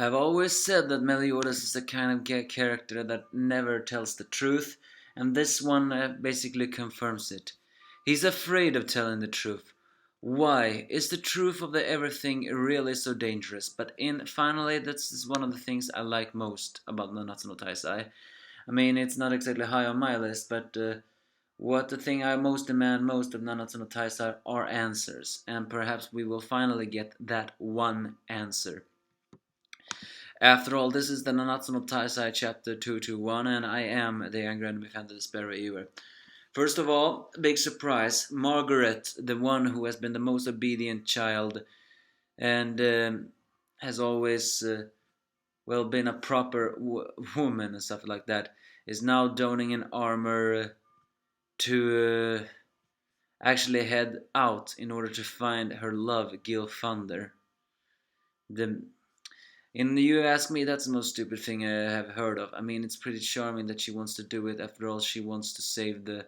I've always said that Meliodas is the kind of character that never tells the truth, and this one basically confirms it. He's afraid of telling the truth. Why? Is the truth of the everything really so dangerous? But finally, that's one of the things I like most about Nanatsu no Taizai. I mean, it's not exactly high on my list, but what the thing I most demand most of Nanatsu no Taizai are answers, and perhaps we will finally get that one answer. After all, this is the Nanatsu no Taizai chapter 221, and I am the Angry Anime Fan, the Despair Reviewer. First of all, big surprise, Margaret, the one who has been the most obedient child and has always, been a proper woman and stuff like that, is now donning an armor to actually head out in order to find her love, Gil Thunder. The You ask me, that's the most stupid thing I have heard of. I mean, it's pretty charming that she wants to do it. After all, she wants to save the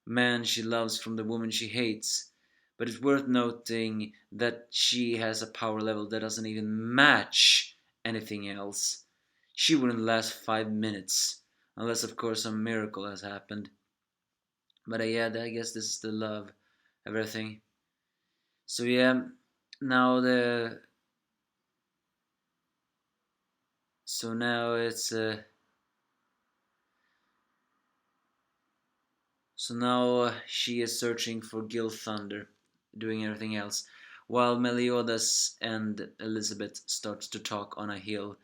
man she loves from the woman she hates. But it's worth noting that she has a power level that doesn't even match anything else. She wouldn't last 5 minutes, unless of course some miracle has happened. But yeah, I guess this is the love, everything. So yeah, now the so now it's So now she is searching for Gil Thunder, doing everything else, while Meliodas and Elizabeth starts to talk on a hill.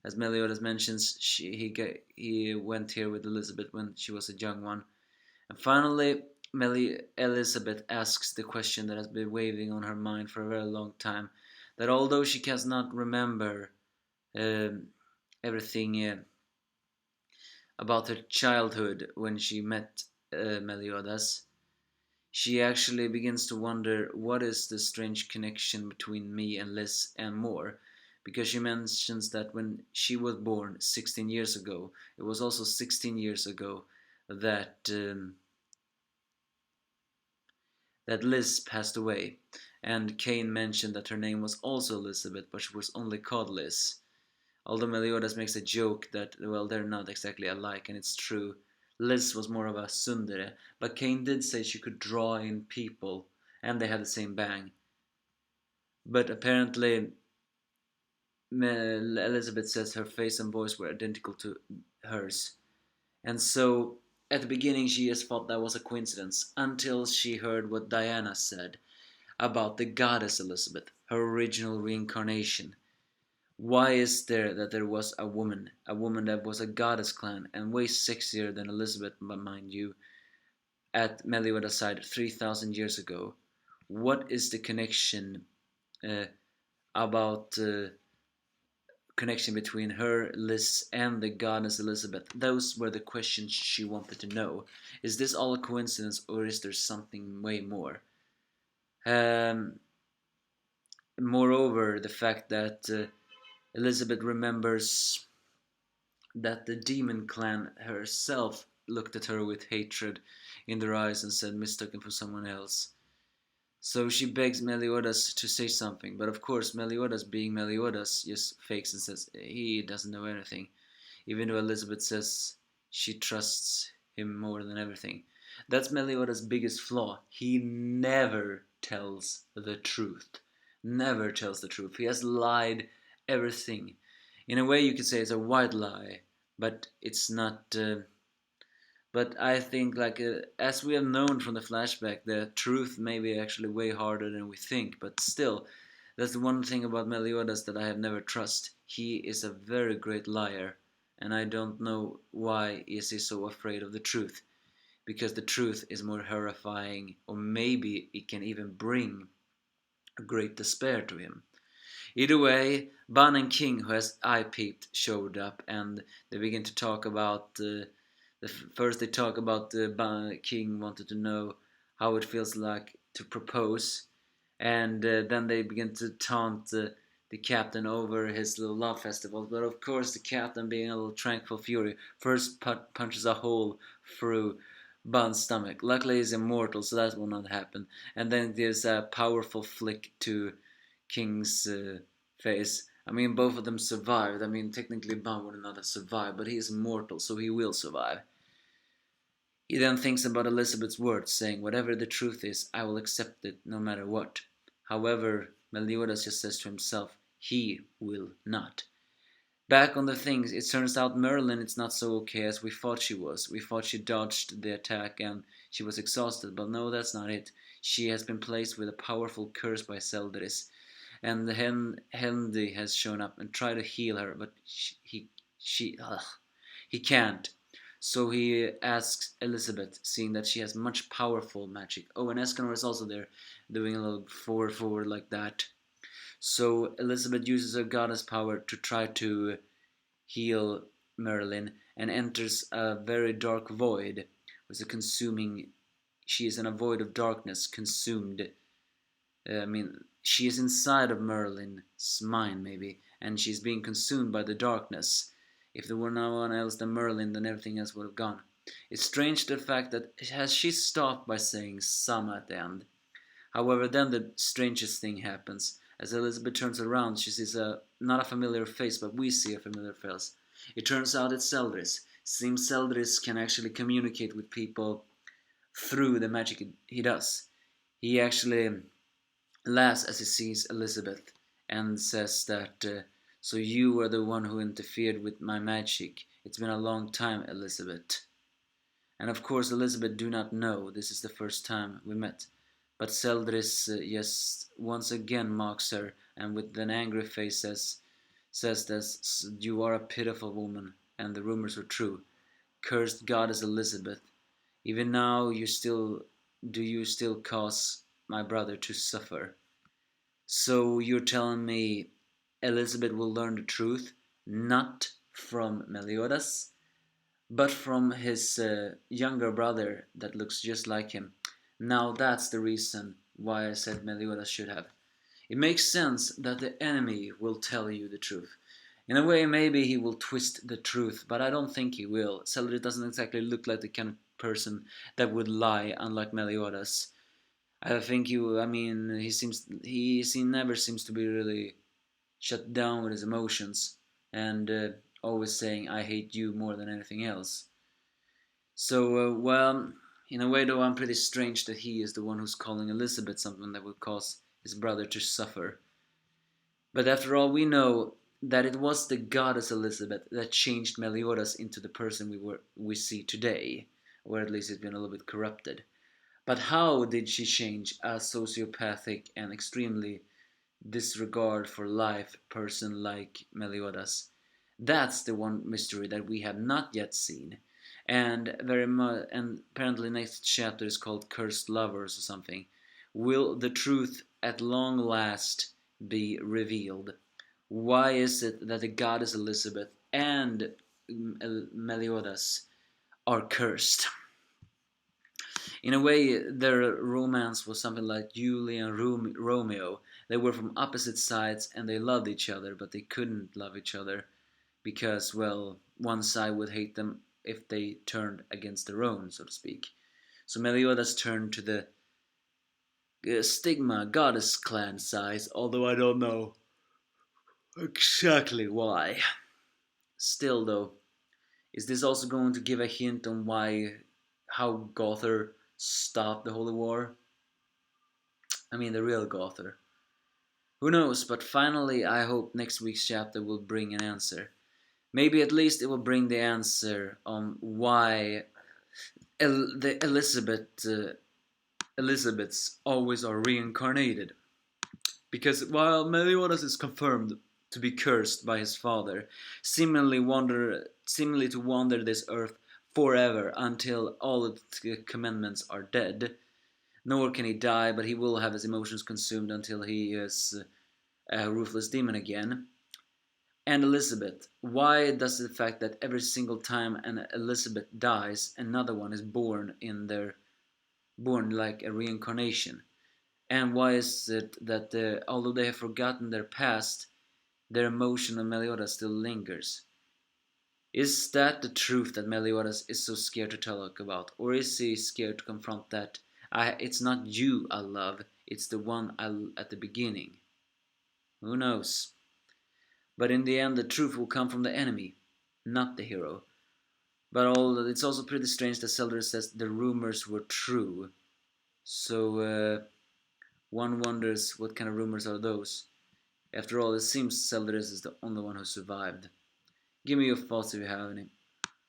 As Meliodas mentions, he went here with Elizabeth when she was a young one. And finally, Elizabeth asks the question that has been waving on her mind for a very long time, that although she cannot remember everything about her childhood when she met Meliodas, she actually begins to wonder what is the strange connection between me and Liz and more, because she mentions that when she was born 16 years ago, it was also 16 years ago that that Liz passed away, and Kane mentioned that her name was also Elizabeth, but she was only called Liz. Although Meliodas makes a joke that, well, they're not exactly alike, and it's true. Liz was more of a tsundere, but Kane did say she could draw in people, and they had the same bang. But apparently, Elizabeth says her face and voice were identical to hers. And so, at the beginning, she just thought that was a coincidence, until she heard what Diana said about the goddess Elizabeth, her original reincarnation. Why is that there was a woman that was a goddess clan and way sexier than Elizabeth, mind you, at Meliodas' side 3,000 years ago? What is the connection about connection between her, Liz, and the goddess Elizabeth? Those were the questions she wanted to know. Is this all a coincidence, or is there something way more? Moreover, the fact that Elizabeth remembers that the demon clan herself looked at her with hatred in their eyes and said mistaken for someone else. So she begs Meliodas to say something, but of course Meliodas, being Meliodas, just fakes and says he doesn't know anything, even though Elizabeth says she trusts him more than everything. That's Meliodas' biggest flaw. He never tells the truth. Never tells the truth. He has lied everything. In a way, you could say it's a white lie, but it's not. But I think, as we have known from the flashback, the truth may be actually way harder than we think. But still, that's the one thing about Meliodas that I have never trust. He is a very great liar, and I don't know why is he so afraid of the truth. Because the truth is more horrifying, or maybe it can even bring a great despair to him. Either way, Ban and King, who has eye peeped, showed up, and they begin to talk about. First, they talk about King wanted to know how it feels like to propose, and then they begin to taunt the captain over his little love festival. But of course, the captain, being a little tranquil fury, first punches a hole through Ban's stomach. Luckily, he's immortal, so that will not happen. And then gives a powerful flick to King's face. I mean, both of them survived. I mean, technically Ban would not have survived, but he is immortal, so he will survive. He then thinks about Elizabeth's words, saying, "Whatever the truth is, I will accept it no matter what." However, Meliodas just says to himself, he will not. Back on the things, it turns out Merlin is not so okay as we thought she was. We thought she dodged the attack and she was exhausted, but no, that's not it. She has been placed with a powerful curse by Zeldris, and the Hendy has shown up and tried to heal her, but he can't. So he asks Elizabeth, seeing that she has much powerful magic. Oh, and Escanor is also there, doing a little forward like that. So Elizabeth uses her goddess power to try to heal Merlin and enters a very dark void with a consuming. She is in a void of darkness, consumed. I mean, she is inside of Merlin's mind, maybe, and she's being consumed by the darkness. If there were no one else than Merlin, then everything else would have gone. It's strange the fact that has she stopped by saying "some" at the end. However, then the strangest thing happens. As Elizabeth turns around, she sees not a familiar face, but we see a familiar face. It turns out it's Zeldris. Seems Zeldris can actually communicate with people through the magic he does. He actually laughs as he sees Elizabeth and says that, "So you were the one who interfered with my magic. It's been a long time, Elizabeth." And of course Elizabeth do not know this is the first time we met. But Zeldris, yes, once again mocks her, and with an angry face says that you are a pitiful woman, and the rumors were true. Cursed goddess Elizabeth, even now you still cause my brother to suffer. So you're telling me Elizabeth will learn the truth, not from Meliodas, but from his younger brother that looks just like him. Now that's the reason why I said Meliodas should have. It makes sense that the enemy will tell you the truth. In a way, maybe he will twist the truth, but I don't think he will. Zeldris doesn't exactly look like the kind of person that would lie, unlike Meliodas. I think I mean, he never seems to be really shut down with his emotions, and always saying, "I hate you" more than anything else. So, well, in a way though, I'm pretty strange that he is the one who's calling Elizabeth something that would cause his brother to suffer. But after all, we know that it was the goddess Elizabeth that changed Meliodas into the person we see today, or at least he's been a little bit corrupted. But how did she change a sociopathic and extremely disregard for life person like Meliodas? That's the one mystery that we have not yet seen, and and apparently next chapter is called Cursed Lovers or something. Will the truth at long last be revealed? Why is it that the goddess Elizabeth and Meliodas are cursed? In a way, their romance was something like Julie and Romeo. They were from opposite sides and they loved each other, but they couldn't love each other because, well, one side would hate them if they turned against their own, so to speak. So Meliodas turned to the Stigma goddess clan side, although I don't know exactly why. Still, though, is this also going to give a hint on how Gother stopped the Holy War? I mean, the real Gother. Who knows, but finally I hope next week's chapter will bring an answer. Maybe at least it will bring the answer on why the Elizabeths always are reincarnated. Because while Meliodas is confirmed to be cursed by his father, seemingly to wander this earth forever until all its commandments are dead, nor can he die, but he will have his emotions consumed until he is a ruthless demon again. And Elizabeth, why does the fact that every single time an Elizabeth dies, another one is born like a reincarnation? And why is it that although they have forgotten their past, their emotion of Meliodas still lingers? Is that the truth that Meliodas is so scared to talk about, or is he scared to confront that it's not you I love, it's the one at the beginning? Who knows? But in the end, the truth will come from the enemy, not the hero. But it's also pretty strange that Zeldris says the rumors were true. So one wonders what kind of rumors are those. After all, it seems Zeldris is the only one who survived. Give me your thoughts if you have any.